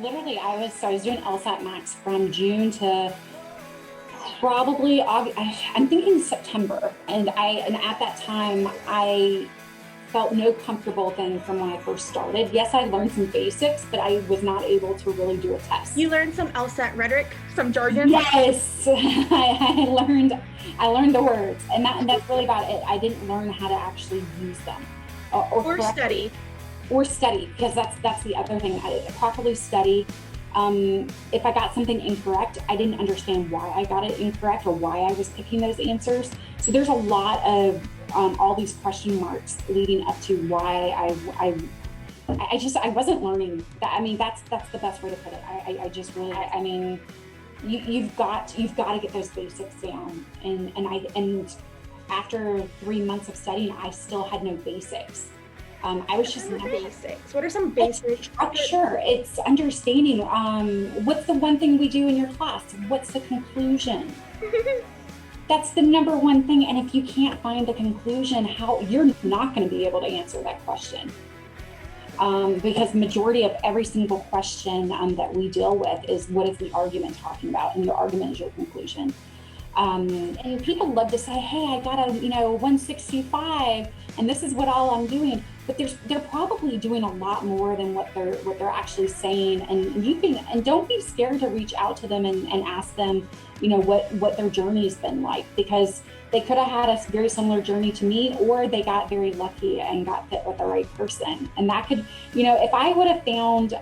literally, I was doing LSAT Max from June to probably August. I'm thinking September, and at that time I felt no comfortable then from when I first started. Yes, I learned some basics, but I was not able to really do a test. You learned some LSAT rhetoric, some jargon? Yes, I learned the words, and that's really about it. I didn't learn how to actually use them Or study. or study, because that's the other thing. I properly study. If I got something incorrect, I didn't understand why I got it incorrect or why I was picking those answers. So there's a lot of all these question marks leading up to why I wasn't learning that. I mean, that's the best way to put it. I just really, I mean, you've got to get those basics down. And after 3 months of studying, I still had no basics. I was just never. Basics. What are some basics? Structure. It's understanding. What's the one thing we do in your class? What's the conclusion? That's the number one thing. And if you can't find the conclusion, how you're not going to be able to answer that question. Because majority of every single question that we deal with is, what is the argument talking about? And your argument is your conclusion. And people love to say, hey, I got a 165 and this is what all I'm doing. But they're probably doing a lot more than what they're actually saying. And don't be scared to reach out to them and ask them, what their journey's been like, because they could have had a very similar journey to me, or they got very lucky and got fit with the right person. And that could, if I would have found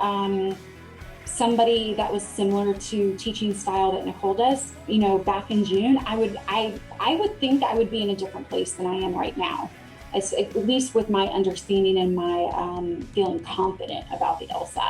somebody that was similar to teaching style that Nicole does, back in June, I would think I would be in a different place than I am right now. At least with my understanding and my feeling confident about the LSAT.